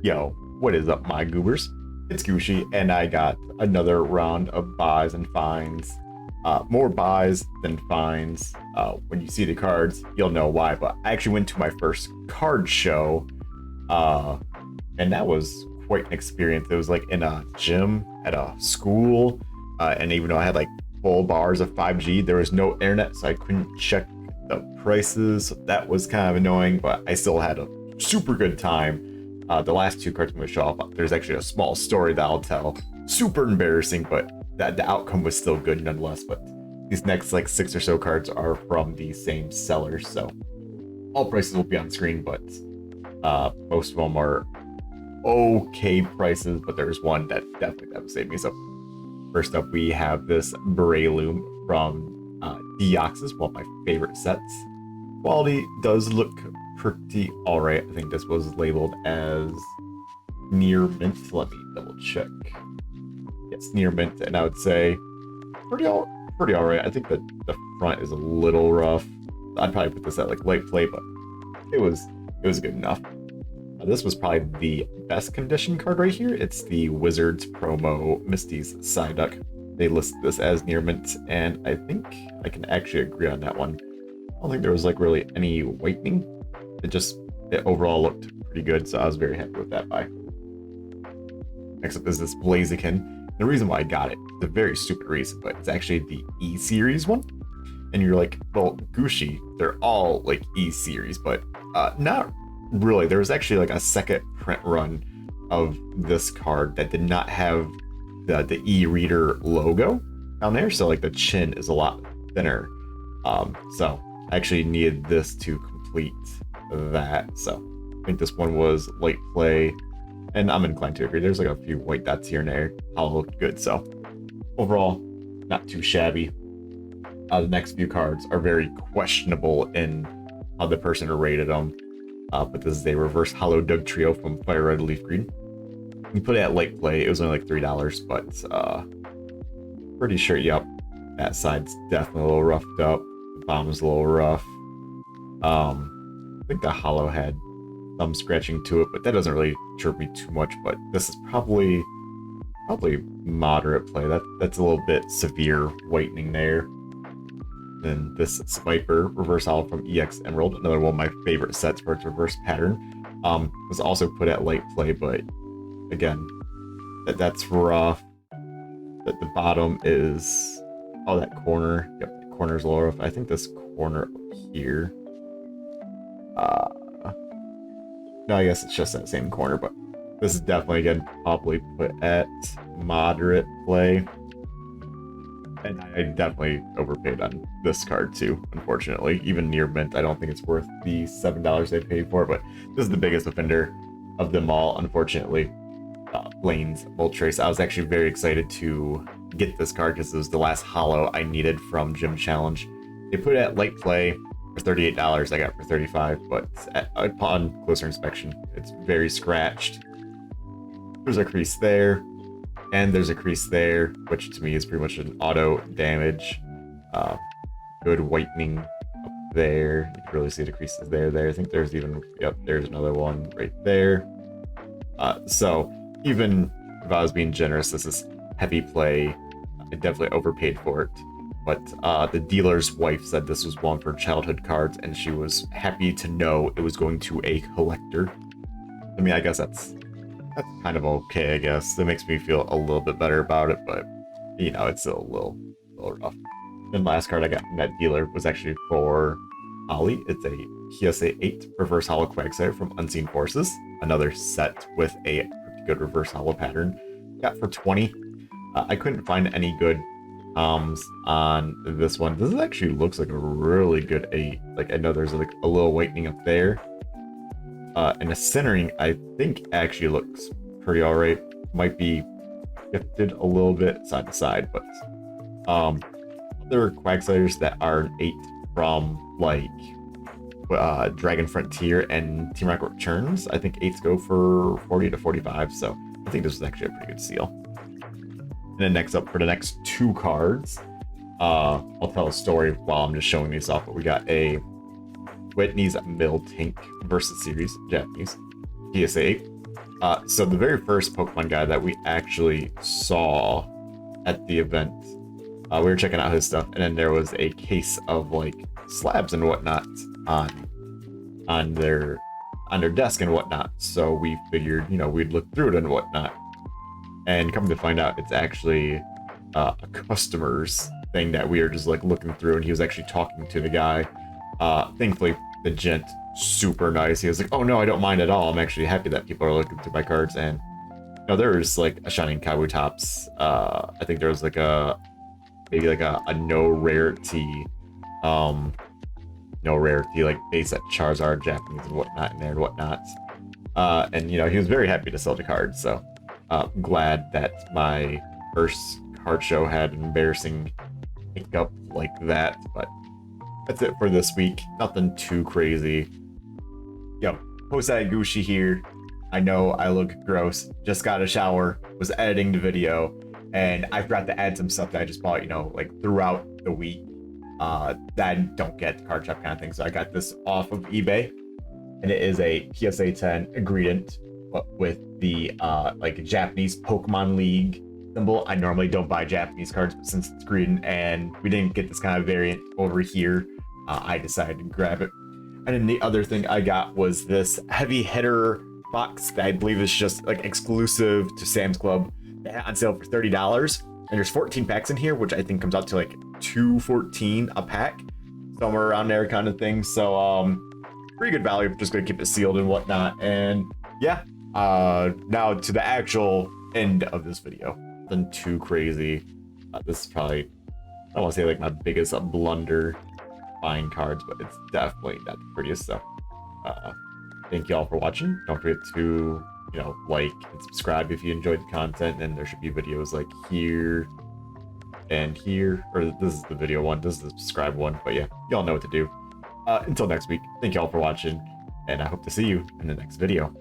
Yo, what is up, my goobers? It's Gooshi, and I got another round of buys and finds. More buys than finds. When you see the cards, you'll know why. But I actually went to my first card show, and that was quite an experience. It was like in a gym at a school, and even though I had like full bars of 5G, there was no internet, so I couldn't check the prices. So that was kind of annoying, but I still had a super good time. The last two cards I'm going to show off, there's actually a small story that I'll tell. Super embarrassing, but the outcome was still good nonetheless. But these next like 6 or so cards are from the same seller, so all prices will be on screen, but most of them are okay prices, but there's one that definitely devastated me. So first up, we have this Breloom from Deoxys, one of my favorite sets. Quality does look pretty alright. I think this was labeled as near mint. Let me double check. Yes, near mint, and I would say pretty alright. I think that the front is a little rough. I'd probably put this at like light play, but it was good enough. This was probably the best condition card right here. It's the Wizards promo Misty's Psyduck. They list this as near mint, and I think I can actually agree on that one. I don't think there was like really any whitening. It overall looked pretty good, so I was very happy with that buy. Next up is this Blaziken. The reason why I got it, it's a very stupid reason, but it's actually the E-Series one. And you're like, well, Gooshi, they're all like E-Series, but not really. There was actually like a second print run of this card that did not have the E-Reader logo down there, so like the chin is a lot thinner. So I actually needed this to complete that. So I think this one was light play, and I'm inclined to agree. There's like a few white dots here and there. All looked good, so overall, not too shabby. The next few cards are very questionable in how the person rated them, but this is a reverse hollow Doug Trio from Fire Red Leaf Green. You put it at light play, it was only like $3, but pretty sure, yep, that side's definitely a little roughed up. The bottom is a little rough. I think the hollow had some scratching to it, but that doesn't really chirp me too much. But this is probably moderate play. That's a little bit severe whitening there. Then this Swiper reverse hollow from EX Emerald, another one of my favorite sets for its reverse pattern, was also put at light play, but again, that's rough. That the bottom is that corner. Yep, the corner's a little rough. I think this corner here. No, I guess it's just that same corner, but this is definitely, again, probably put at moderate play. And I definitely overpaid on this card too, unfortunately. Even near mint, I don't think it's worth the $7 they paid for, but this is the biggest offender of them all, unfortunately. Lane's Moltres. I was actually very excited to get this card because it was the last hollow I needed from Gym Challenge. They put it at light play for $38. I got it for $35, but upon closer inspection, it's very scratched. There's a crease there, and there's a crease there, which to me is pretty much an auto damage. Good whitening up there. You can really see the creases there. I think there's even, yep, there's another one right there. So even if I was being generous, this is heavy play. I definitely overpaid for it. But the dealer's wife said this was one of her childhood cards, and she was happy to know it was going to a collector. I mean, I guess that's kind of okay, I guess. That makes me feel a little bit better about it, but, you know, it's still a little rough. Then last card I got from that dealer was actually for Ollie. It's a PSA 8 Reverse Hollow Quagsire from Unseen Forces. Another set with a pretty good Reverse Hollow pattern. Got for $20. I couldn't find any good on this one. This actually looks like a really good 8. Like, I know there's like a little whitening up there. And the centering, I think, actually looks pretty alright. Might be shifted a little bit side to side, but other Quagsires that are an 8 from like Dragon Frontier and Team Rocket Returns, I think 8s go for 40 to 45, so I think this is actually a pretty good steal. And then next up, for the next 2 cards, I'll tell a story while I'm just showing these off, but we got a Whitney's Mill Tank versus Series, Japanese, PSA 8. So the very first Pokemon guy that we actually saw at the event, we were checking out his stuff, and then there was a case of like slabs and whatnot on their desk and whatnot. So we figured, we'd look through it and whatnot. And come to find out, it's actually a customer's thing that we were just like looking through, and he was actually talking to the guy. Thankfully, the gent, super nice. He was like, "Oh no, I don't mind at all. I'm actually happy that people are looking through my cards." And there was like a Shining Kabutops. I think there was like maybe like a no rarity, like base at Charizard, Japanese and whatnot in there and whatnot. And he was very happy to sell the cards. So glad that my first card show had an embarrassing hiccup like that. But that's it for this week. Nothing too crazy. Yo, Posai Gooshi here. I know I look gross. Just got a shower. Was editing the video, and I forgot to add some stuff that I just bought, like throughout the week. That I don't get the card shop kind of thing. So I got this off of eBay, and it is a PSA 10 ingredient, but with the like Japanese Pokemon League symbol. I normally don't buy Japanese cards, but since it's green and we didn't get this kind of variant over here, I decided to grab it. And then the other thing I got was this heavy hitter box that I believe is just like exclusive to Sam's Club. They had on sale for $30, and there's 14 packs in here, which I think comes out to like $2.14 a pack, somewhere around there kind of thing. So pretty good value. I'm just gonna keep it sealed and whatnot. And yeah, now to the actual end of this video. Nothing too crazy. This is probably, I don't want to say like my biggest blunder buying cards, but it's definitely not the prettiest. So thank you all for watching. Don't forget to like and subscribe if you enjoyed the content, and there should be videos like here and here, or this is the video one, this is the subscribe one, but yeah, y'all know what to do. Until next week, thank you all for watching, and I hope to see you in the next video.